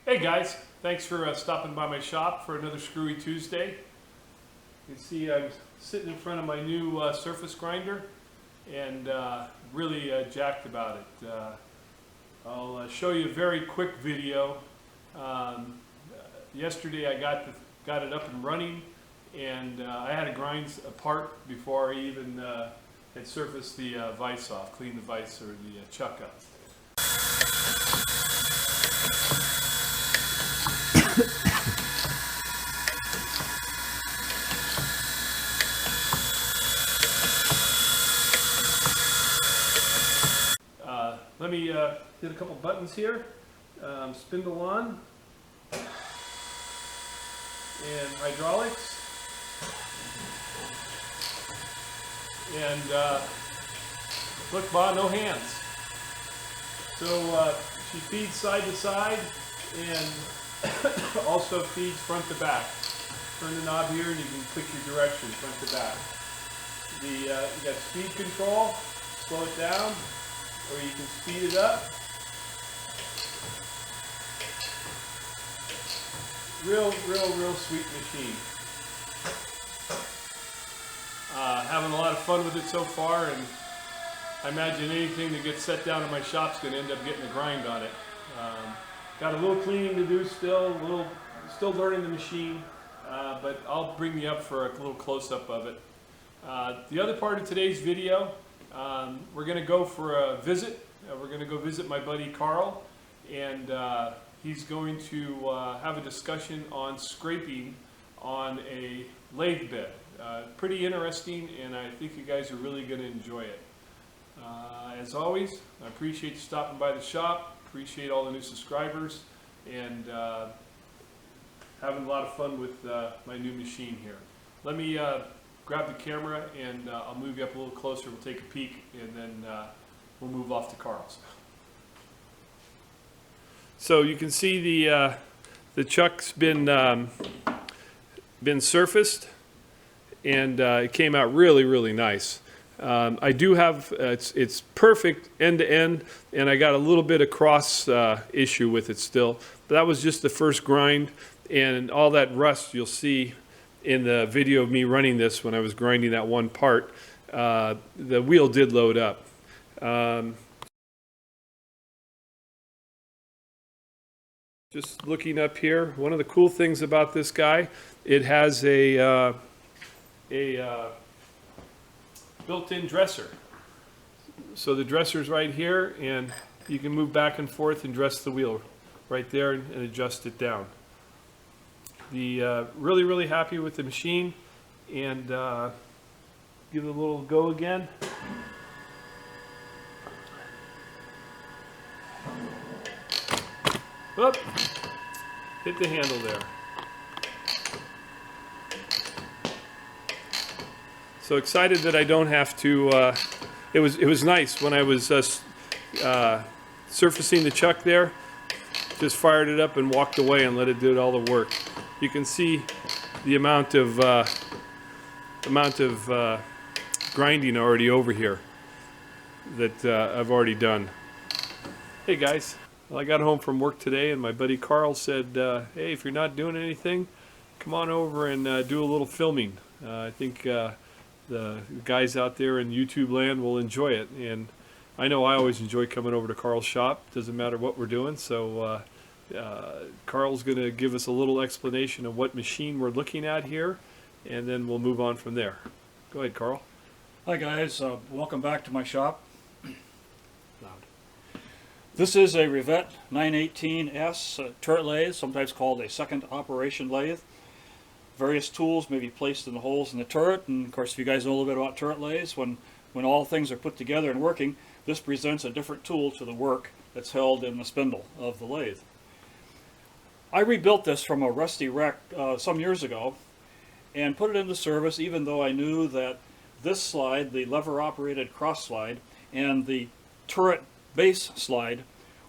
Hey guys, thanks for stopping by my shop for another Screwy Tuesday. You can see I'm sitting in front of my new surface grinder and really jacked about it. I'll show you a very quick video. Yesterday I got it up and running, and I had to grind a part before I even had surfaced the vise off, cleaned the vise or the chuck up. Let me hit a couple buttons here. Spindle on, and hydraulics, and look, Bob, no hands. So she feeds side to side and also feeds front to back. Turn the knob here and you can click your direction front to back. You got speed control, slow it down, or you can speed it up. Real sweet machine. Having a lot of fun with it so far, and I imagine anything that gets set down in my shop is going to end up getting a grind on it. Got a little cleaning to do still, still learning the machine, but I'll bring you up for a little close-up of it. The other part of today's video, we're going to go for a visit. We're going to go visit my buddy Carl, and he's going to have a discussion on scraping on a lathe bed. Pretty interesting, and I think you guys are really going to enjoy it. As always, I appreciate you stopping by the shop, appreciate all the new subscribers, and having a lot of fun with my new machine here. Let me grab the camera and I'll move you up a little closer. We'll take a peek, and then we'll move off to Carl's. So you can see the chuck's been surfaced, and it came out really nice. I do have it's perfect end to end, and I got a little bit of cross issue with it still. But that was just the first grind, and all that rust you'll see in the video of me running this when I was grinding that one part. The wheel did load up. Just looking up here, one of the cool things about this guy, it has a built-in dresser. So the dresser's right here, and you can move back and forth and dress the wheel right there and adjust it down. Really happy with the machine, and give it a little go again. Whoop! Hit the handle there. So excited that I don't have to. It was nice when I was surfacing the chuck there. Just fired it up and walked away and let it do all the work. You can see the amount of grinding already over here that I've already done. Hey guys, well, I got home from work today, and my buddy Carl said, "Hey, if you're not doing anything, come on over and do a little filming." I think the guys out there in YouTube land will enjoy it, and I know I always enjoy coming over to Carl's shop. Doesn't matter what we're doing. So Carl's going to give us a little explanation of what machine we're looking at here, and then we'll move on from there. Go ahead, Carl. Hi guys, welcome back to my shop. This is a Grisetti 918S turret lathe, sometimes called a second operation lathe. Various tools may be placed in the holes in the turret, and of course if you guys know a little bit about turret lathes, when all things are put together and working, this presents a different tool to the work that's held in the spindle of the lathe. I rebuilt this from a rusty wreck some years ago and put it into service, even though I knew that this slide, the lever operated cross slide, and the turret base slide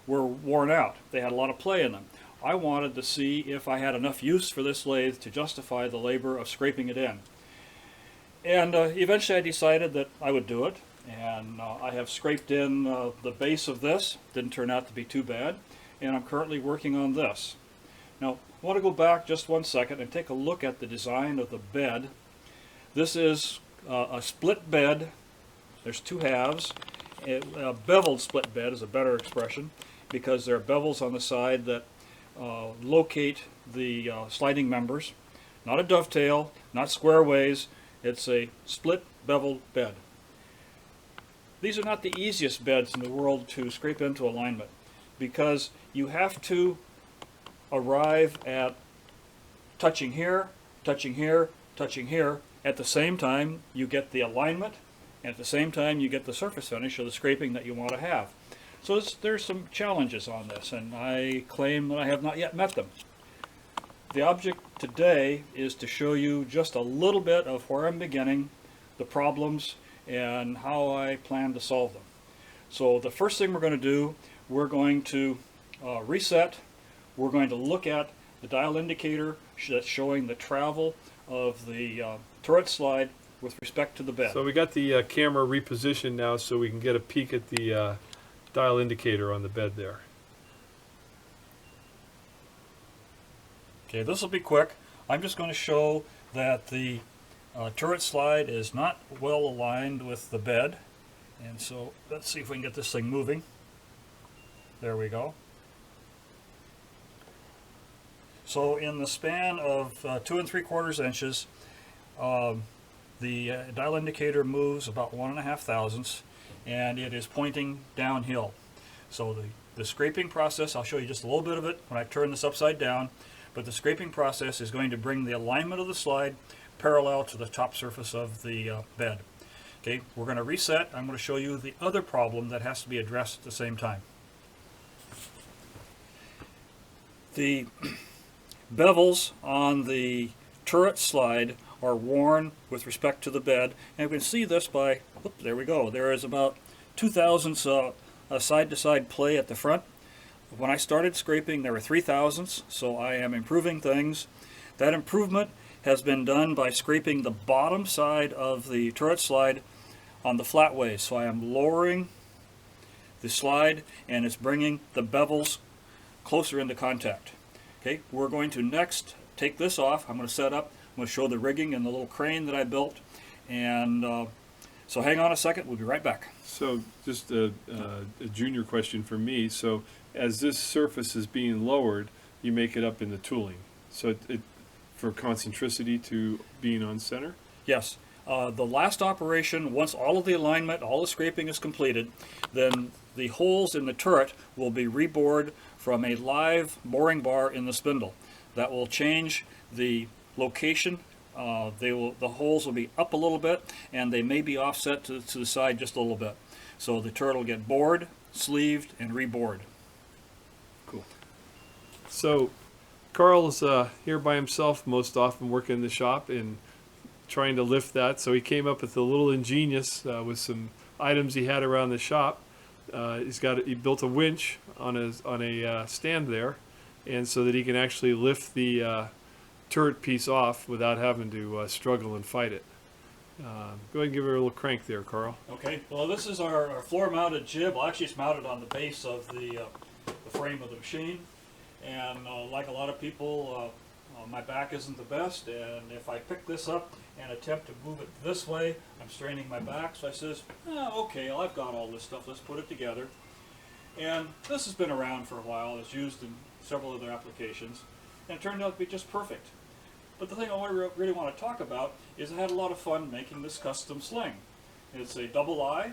were worn out. They had a lot of play in them. I wanted to see if I had enough use for this lathe to justify the labor of scraping it in. And eventually I decided that I would do it, and I have scraped in the base of this. Didn't turn out to be too bad, and I'm currently working on this. Now, I want to go back just 1 second and take a look at the design of the bed. This is a split bed. There's two halves. A beveled split bed is a better expression because there are bevels on the side that locate the sliding members. Not a dovetail, not square ways. It's a split beveled bed. These are not the easiest beds in the world to scrape into alignment because you have to arrive at touching here, touching here, touching here. At the same time, you get the alignment, and at the same time, you get the surface finish or the scraping that you want to have. So there's some challenges on this, and I claim that I have not yet met them. The object today is to show you just a little bit of where I'm beginning, the problems, and how I plan to solve them. So the first thing we're going to do, we're going to reset. We're going to look at the dial indicator that's showing the travel of the turret slide with respect to the bed. So we got the camera repositioned now so we can get a peek at the dial indicator on the bed there. Okay, this will be quick. I'm just going to show that the turret slide is not well aligned with the bed. And so let's see if we can get this thing moving. There we go. So in the span of 2 3/4 inches, the dial indicator moves about 1.5 thousandths, and it is pointing downhill. So the scraping process, I'll show you just a little bit of it when I turn this upside down, but the scraping process is going to bring the alignment of the slide parallel to the top surface of the bed. Okay, we're going to reset. I'm going to show you the other problem that has to be addressed at the same time. The bevels on the turret slide are worn with respect to the bed, and you can see this by, there we go, there is about 2 thousandths side-to-side play at the front. When I started scraping there were 3 thousandths, so I am improving things. That improvement has been done by scraping the bottom side of the turret slide on the flat ways. So I am lowering the slide and it's bringing the bevels closer into contact. Okay, we're going to next take this off. I'm going to set up, I'm going to show the rigging and the little crane that I built, and so hang on a second, we'll be right back. So just a junior question for me. So as this surface is being lowered, you make it up in the tooling. So it for concentricity to being on center? Yes. The last operation, once all of the alignment, all the scraping is completed, then the holes in the turret will be rebored from a live boring bar in the spindle. That will change the location. The holes will be up a little bit, and they may be offset to the side just a little bit. So the turret will get bored, sleeved, and rebored. Cool. So Carl's here by himself most often, working in the shop and trying to lift that. So he came up with a little ingenious with some items he had around the shop. He built a winch on a stand there, and so that he can actually lift the turret piece off without having to struggle and fight it. Go ahead and give her a little crank there, Carl. Okay, well this is our floor-mounted jib. Well, actually it's mounted on the base of the frame of the machine, and like a lot of people, my back isn't the best, and if I pick this up and attempt to move it this way, I'm straining my back. So I says, okay, well, I've got all this stuff, let's put it together. And this has been around for a while. It's used in several other applications, and it turned out to be just perfect. But the thing I really want to talk about is I had a lot of fun making this custom sling. It's a double eye,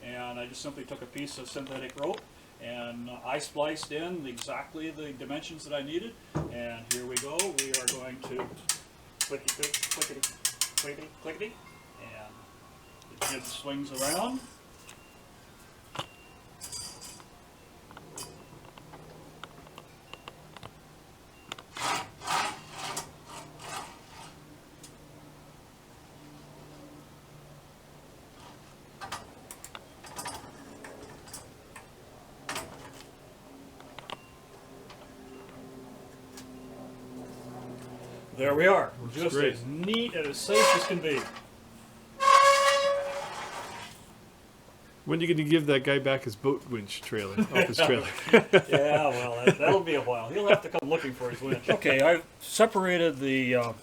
and I just simply took a piece of synthetic rope and I spliced in exactly the dimensions that I needed, and here we go. We are going to clickety, clickety, clickety, clickety, and the jib swings around. There we are. Just great. as neat and as safe as can be. When are you going to give that guy back his boat winch trailer, off his trailer? Yeah, well, that'll be a while. He'll have to come looking for his winch. Okay, I've separated the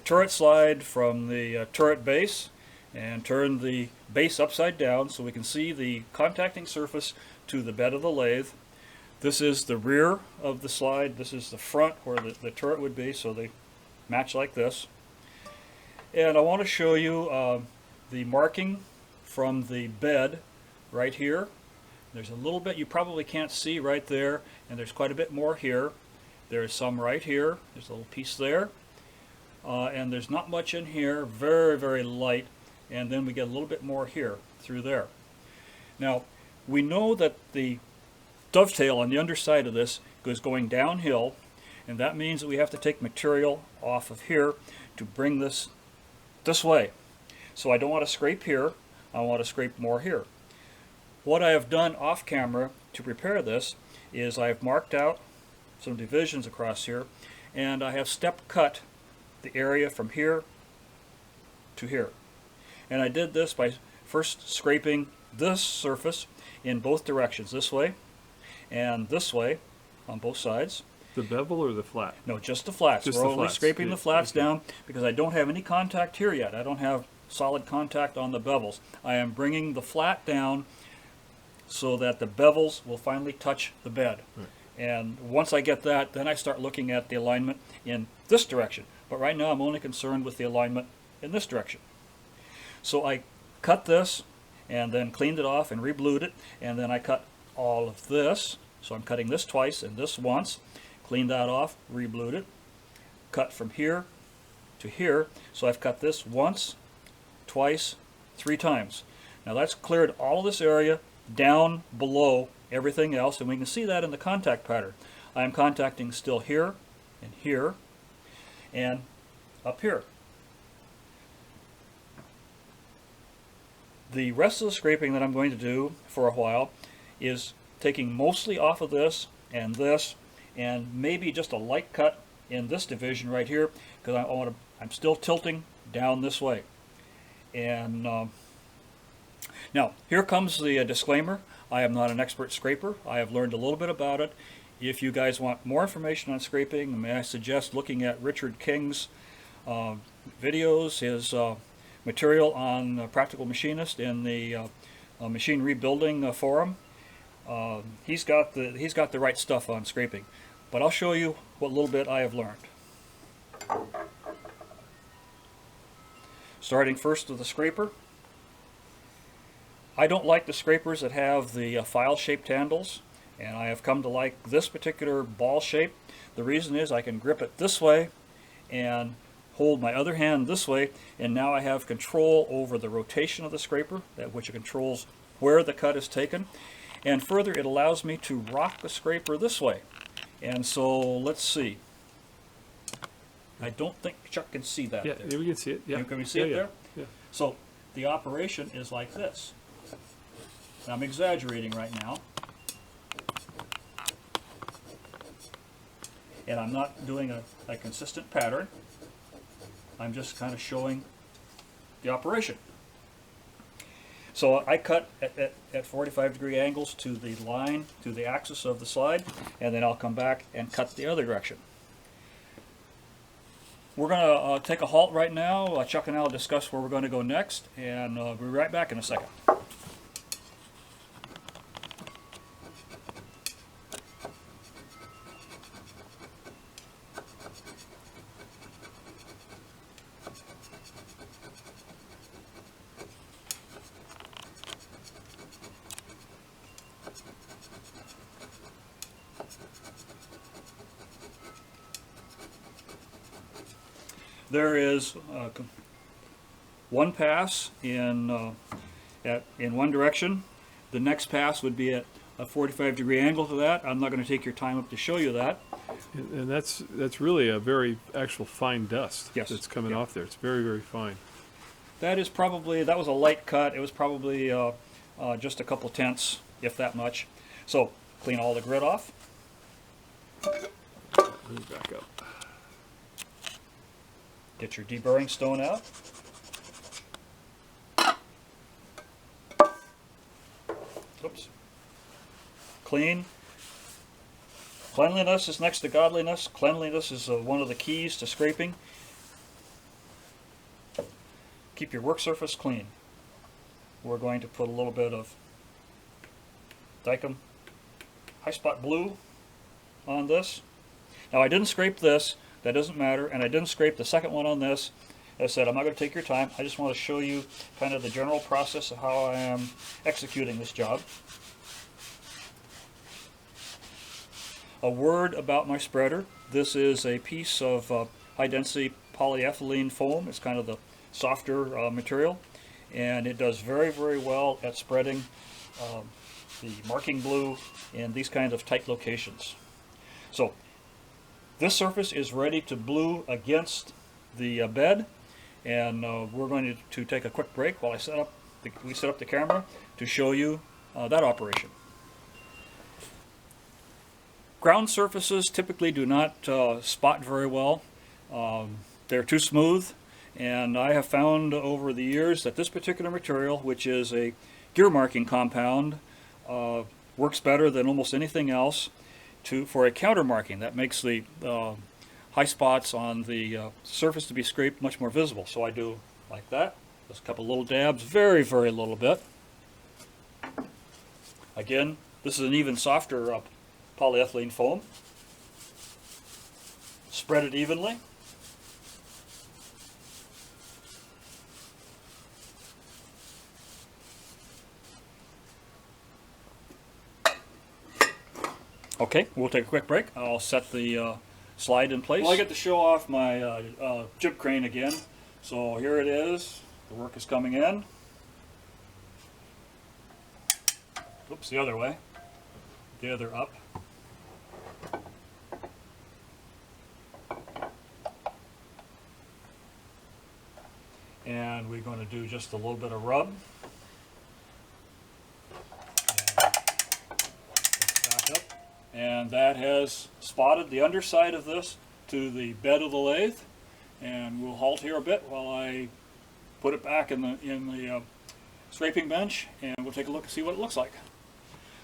turret slide from the turret base and turned the base upside down so we can see the contacting surface to the bed of the lathe. This is the rear of the slide. This is the front where the turret would be, so they match like this. And I want to show you the marking from the bed right here. There's a little bit you probably can't see right there, and there's quite a bit more here. There's some right here. There's a little piece there. And there's not much in here, very, very light. And then we get a little bit more here through there. Now, we know that the dovetail on the underside of this goes going downhill, and that means that we have to take material off of here to bring this way. So I don't want to scrape here, I want to scrape more here. What I have done off camera to prepare this is I have marked out some divisions across here, and I have step cut the area from here to here. And I did this by first scraping this surface in both directions, this way and this way on both sides. The bevel or the flat? No, just the flats. Just We're the only flats. scraping Yeah, the flats okay. down because I don't have any contact here yet. I don't have solid contact on the bevels. I am bringing the flat down so that the bevels will finally touch the bed. Right. And once I get that, then I start looking at the alignment in this direction. But right now I'm only concerned with the alignment in this direction. So I cut this and then cleaned it off and re-blued it, and then I cut all of this. So I'm cutting this twice and this once. Cleaned that off, re-blued it, cut from here to here. So I've cut this once, twice, 3 times. Now that's cleared all of this area down below everything else, and we can see that in the contact pattern. I am contacting still here and up here. The rest of the scraping that I'm going to do for a while is taking mostly off of this and maybe just a light cut in this division right here, because I'm still tilting down this way. And now here comes the disclaimer. I am not an expert scraper. I have learned a little bit about it. If you guys want more information on scraping, may I suggest looking at Richard King's videos, his material on Practical Machinist in the machine rebuilding forum. He's got the right stuff on scraping. But I'll show you what little bit I have learned. Starting first with the scraper. I don't like the scrapers that have the file-shaped handles, and I have come to like this particular ball shape. The reason is I can grip it this way and hold my other hand this way, and now I have control over the rotation of the scraper, which controls where the cut is taken. And further, it allows me to rock the scraper this way. And so, let's see. I don't think Chuck can see that. Yeah, there. we can see it. Yeah. Can we see it there? Yeah. So, the operation is like this. Now, I'm exaggerating right now. And I'm not doing a consistent pattern. I'm just kind of showing the operation. So I cut at 45-degree angles to the line, to the axis of the slide, and then I'll come back and cut the other direction. We're going to take a halt right now. Chuck and I will discuss where we're going to go next, and we'll be right back in a second. There is one pass in one direction. The next pass would be at a 45-degree angle to that. I'm not going to take your time up to show you that. And that's really a very actual fine dust. Yes. That's coming off there. It's very, very fine. That was a light cut. It was probably just a couple tenths, if that much. So clean all the grit off. Let me back up. Get your deburring stone out. Oops. Clean. Cleanliness is next to godliness. Cleanliness is one of the keys to scraping. Keep your work surface clean. We're going to put a little bit of Dykem High Spot Blue on this. Now I didn't scrape this, that doesn't matter, and I didn't scrape the second one on this. As I said, I'm not going to take your time. I just want to show you kind of the general process of how I am executing this job. A word about my spreader. This is a piece of high density polyethylene foam. It's kind of the softer material, and it does very, very well at spreading the marking blue in these kinds of tight locations. So this surface is ready to blue against the bed, and we're going to take a quick break while we set up the camera to show you that operation. Ground surfaces typically do not spot very well. They're too smooth, and I have found over the years that this particular material, which is a gear marking compound, works better than almost anything else for a counter marking. That makes the high spots on the surface to be scraped much more visible. So I do like that. Just a couple little dabs, very, very little bit. Again, this is an even softer polyethylene foam. Spread it evenly. Okay, we'll take a quick break. I'll set the slide in place. Well, I get to show off my jib crane again. So here it is. The work is coming in. Oops, the other way. The other up. And we're going to do just a little bit of rub. Back up. And that has spotted the underside of this to the bed of the lathe. And we'll halt here a bit while I put it back in the scraping bench, and we'll take a look and see what it looks like.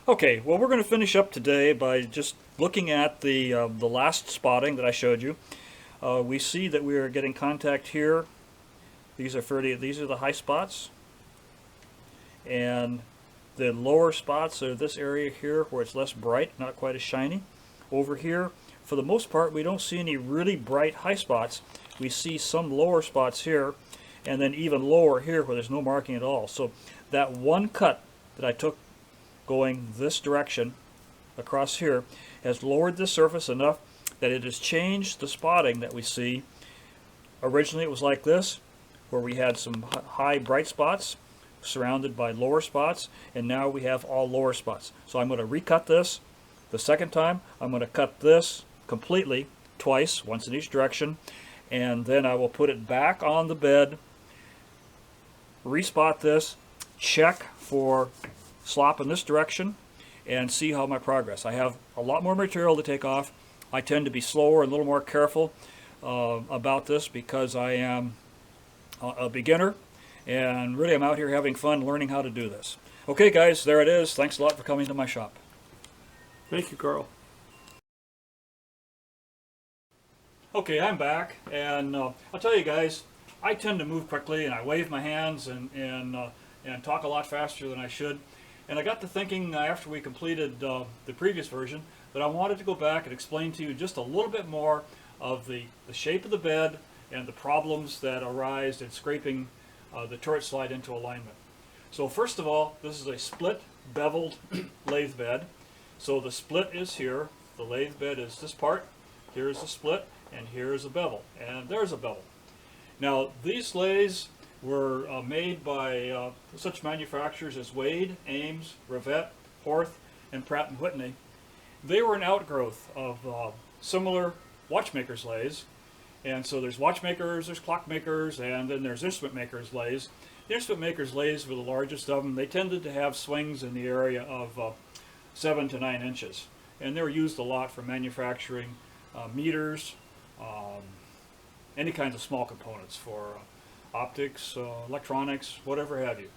Okay, well, we're going to finish up today by just looking at the last spotting that I showed you. We see that we are getting contact here. These are the high spots, and the lower spots are this area here where it's less bright, not quite as shiny. Over here, for the most part, we don't see any really bright high spots. We see some lower spots here, and then even lower here where there's no marking at all. So that one cut that I took going this direction across here has lowered the surface enough that it has changed the spotting that we see. Originally it was like this, where we had some high bright spots surrounded by lower spots, and now we have all lower spots. So I'm going to recut this. The second time I'm going to cut this completely twice, once in each direction, and then I will put it back on the bed, respot this, check for slop in this direction, and see how my progress. I have a lot more material to take off. I tend to be slower and a little more careful about this because I am a beginner, and really I'm out here having fun learning how to do this. Okay guys, there it is. Thanks a lot for coming to my shop. Thank you, Carl. Okay, I'm back, and I'll tell you guys, I tend to move quickly, and I wave my hands and talk a lot faster than I should. And I got to thinking after we completed the previous version that I wanted to go back and explain to you just a little bit more of the shape of the bed and the problems that arise in scraping the turret slide into alignment. So first of all, this is a split beveled lathe bed. So the split is here, the lathe bed is this part, here's the split, and here's a bevel, and there's a bevel. Now these lathes were made by such manufacturers as Wade, Ames, Rivette, Horth, and Pratt & Whitney. They were an outgrowth of similar watchmakers lathes. And so there's watchmakers, there's clockmakers, and then there's instrument makers lathes. The instrument makers lathes were the largest of them. They tended to have swings in the area of 7 to 9 inches. And they were used a lot for manufacturing meters, any kinds of small components for optics, electronics, whatever have you.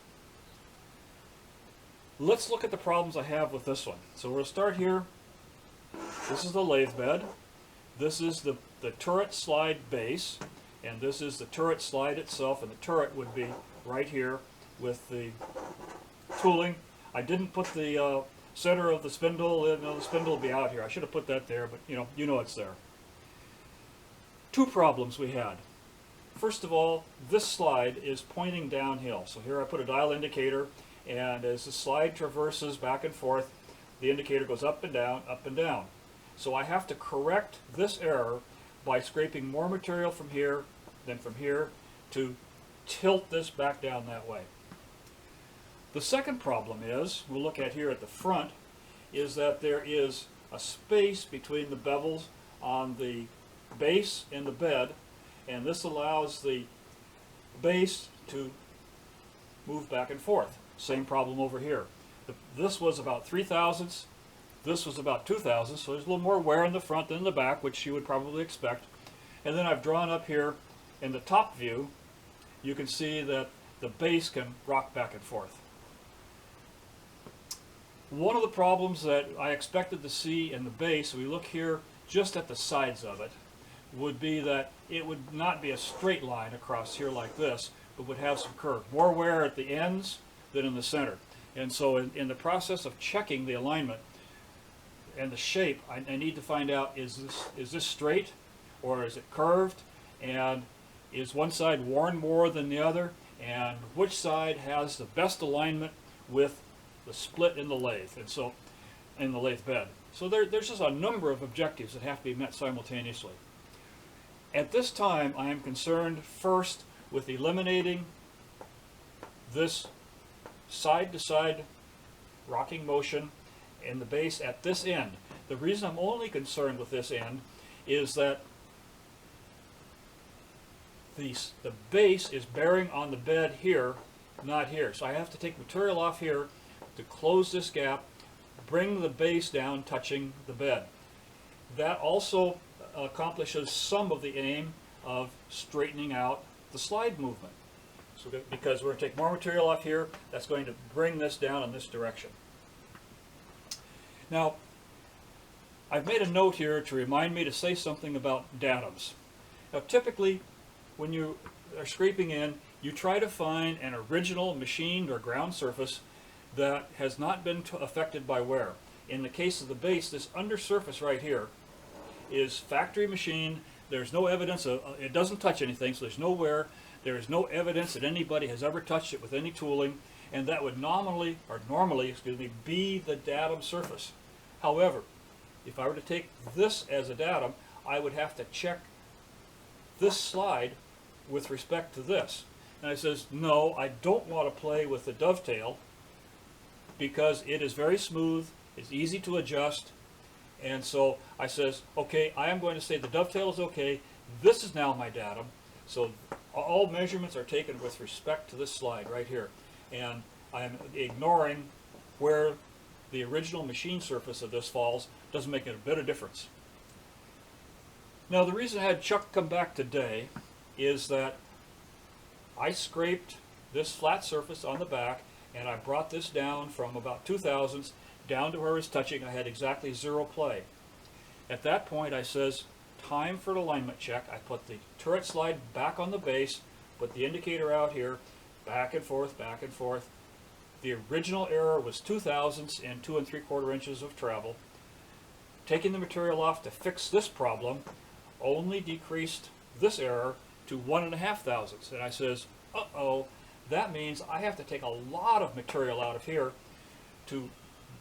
Let's look at the problems I have with this one. So we'll start here. This is the lathe bed. This is the turret slide base, and this is the turret slide itself, and the turret would be right here with the tooling. I didn't put the center of the spindle. The spindle will be out here. I should have put that there, but you know it's there. Two problems we had. First of all, this slide is pointing downhill. So here I put a dial indicator, and as the slide traverses back and forth, the indicator goes up and down, up and down. So I have to correct this error by scraping more material from here than from here to tilt this back down that way. The second problem is, we'll look at here at the front, is that there is a space between the bevels on the base and the bed, and this allows the base to move back and forth. Same problem over here. This was about 3/1000ths, this was about 2/1000ths, so there's a little more wear in the front than in the back, which you would probably expect. And then I've drawn up here in the top view, you can see that the base can rock back and forth. One of the problems that I expected to see in the base, we look here just at the sides of it, would be that it would not be a straight line across here like this, but would have some curve. More wear at the ends than in the center. And so in the process of checking the alignment and the shape, I need to find out, is this straight or is it curved? And is one side worn more than the other? And which side has the best alignment with the split in the lathe, and so in the lathe bed. So there's just a number of objectives that have to be met simultaneously. At this time, I am concerned first with eliminating this side-to-side rocking motion in the base at this end. The reason I'm only concerned with this end is that the base is bearing on the bed here, not here. So I have to take material off here to close this gap, bring the base down touching the bed. That also accomplishes some of the aim of straightening out the slide movement. So because we're going to take more material off here, that's going to bring this down in this direction. Now, I've made a note here to remind me to say something about datums. Now, typically, when you are scraping in, you try to find an original machined or ground surface that has not been affected by wear. In the case of the base, this undersurface right here is factory machined. There's no evidence of it doesn't touch anything, so there's no wear. There is no evidence that anybody has ever touched it with any tooling, and that would normally, be the datum surface. However, if I were to take this as a datum, I would have to check this slide with respect to this. And I says, no, I don't want to play with the dovetail because it is very smooth, it's easy to adjust, and so I says, okay, I am going to say the dovetail is okay, this is now my datum, so all measurements are taken with respect to this slide right here, and I am ignoring where the original machine surface of this falls. Doesn't make it a bit of difference. Now the reason I had Chuck come back today is that I scraped this flat surface on the back and I brought this down from about 2/1000ths down to where it's touching. I had exactly 0 play. At that point I says, time for an alignment check. I put the turret slide back on the base, put the indicator out here, back and forth, back and forth. The original error was 2/1000ths and 2 3/4 inches of travel. Taking the material off to fix this problem only decreased this error to 1.5/1000ths. And I says, uh-oh, that means I have to take a lot of material out of here to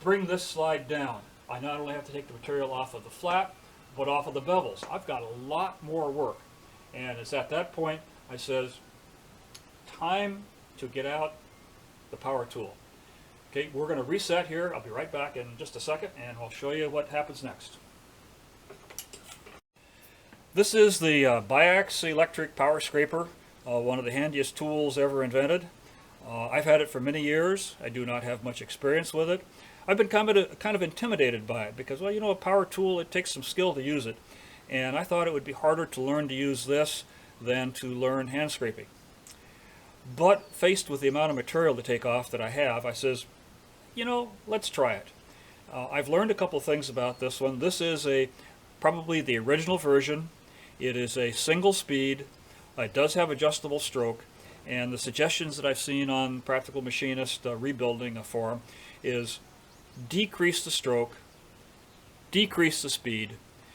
bring this slide down. I not only have to take the material off of the flat, but off of the bevels. I've got a lot more work. And it's at that point I says, time to get out the power tool. Okay, we're going to reset here. I'll be right back in just a second and I'll show you what happens next. This is the Biax electric power scraper, one of the handiest tools ever invented. I've had it for many years. I do not have much experience with it. I've been kind of intimidated by it because, well, you know, a power tool, it takes some skill to use it. And I thought it would be harder to learn to use this than to learn hand scraping. But faced with the amount of material to take off that I have, I says, you know, let's try it. I've learned a couple things about this one. This is probably the original version. It is a single speed. It does have adjustable stroke, and the suggestions that I've seen on Practical Machinist rebuilding a forum is decrease the stroke, decrease the speed.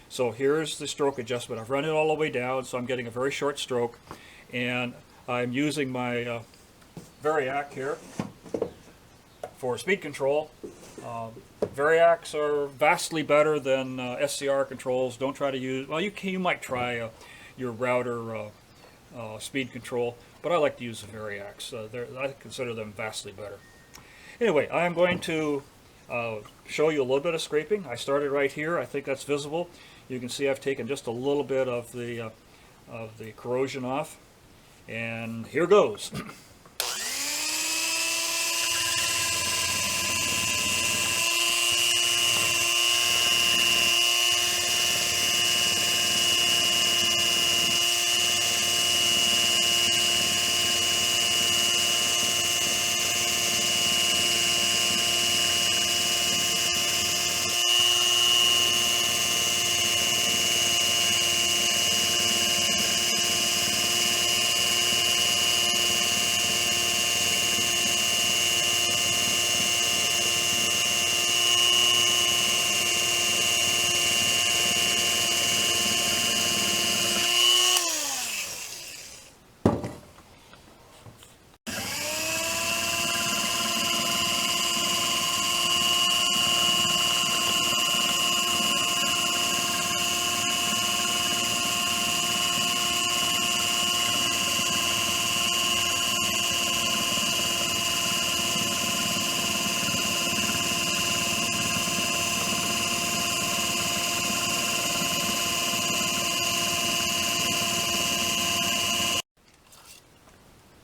So here's the stroke adjustment. I've run it all the way down, so I'm getting a very short stroke, and I'm using my Variac here for speed control. Variacs are vastly better than SCR controls. Don't try to use, well, you might try your router speed control, but I like to use the Variacs. I consider them vastly better. Anyway, I'm going to show you a little bit of scraping. I started right here. I think that's visible. You can see I've taken just a little bit of the corrosion off, and here goes.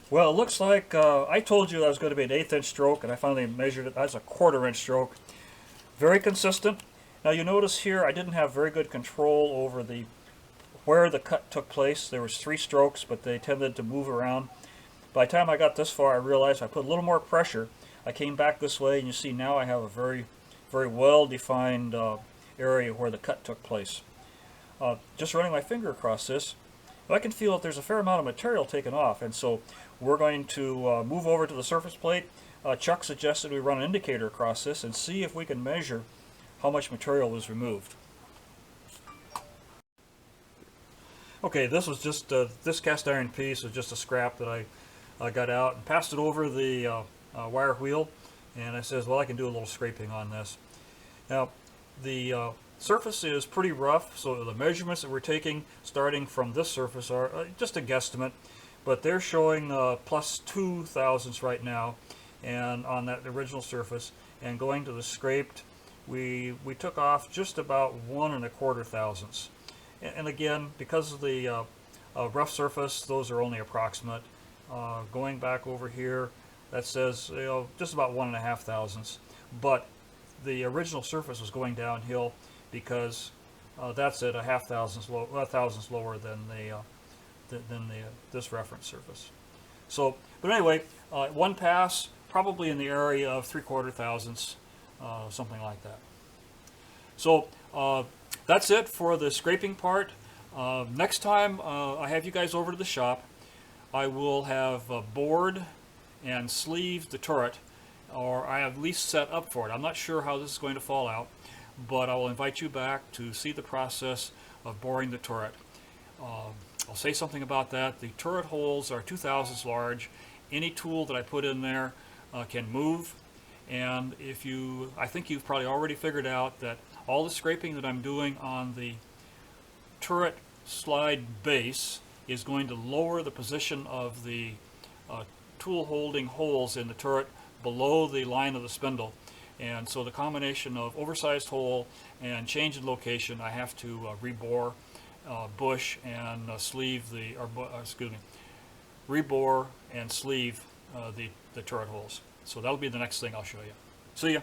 Well, it looks like I told you that was going to be an 1/8 inch stroke, and I finally measured it. That's a 1/4 inch stroke. Very consistent. Now you notice here I didn't have very good control over where the cut took place. There was 3 strokes, but they tended to move around. By the time I got this far, I realized I put a little more pressure. I came back this way, and you see now I have a very, very well-defined area where the cut took place. Just running my finger across this, I can feel that there's a fair amount of material taken off, and so we're going to move over to the surface plate. Chuck suggested we run an indicator across this and see if we can measure how much material was removed. Okay, this was just this cast iron piece was just a scrap that I got out and passed it over the wire wheel, and I says, well, I can do a little scraping on this. Now, the surface is pretty rough, so the measurements that we're taking starting from this surface are just a guesstimate, but they're showing +2 thousandths right now, and on that original surface, and going to the scraped, we took off just about 1 1/4 thousandths. And again, because of the rough surface, those are only approximate. Going back over here, that says just about 1 1/2 thousandths, but the original surface was going downhill because that's at a thousandths lower than this reference surface. So, but anyway, one pass, probably in the area of 3/4 thousandths, something like that. So that's it for the scraping part. Next time I have you guys over to the shop, I will have bored and sleeved the turret, or I have at least set up for it. I'm not sure how this is going to fall out, but I will invite you back to see the process of boring the turret. I'll say something about that. The turret holes are 2 thousandths large. Any tool that I put in there can move, and I think you've probably already figured out that all the scraping that I'm doing on the turret slide base is going to lower the position of the tool holding holes in the turret below the line of the spindle, and so the combination of oversized hole and change in location, I have to rebore, bush, and sleeve rebore and sleeve the turret holes. So that'll be the next thing I'll show you. See ya.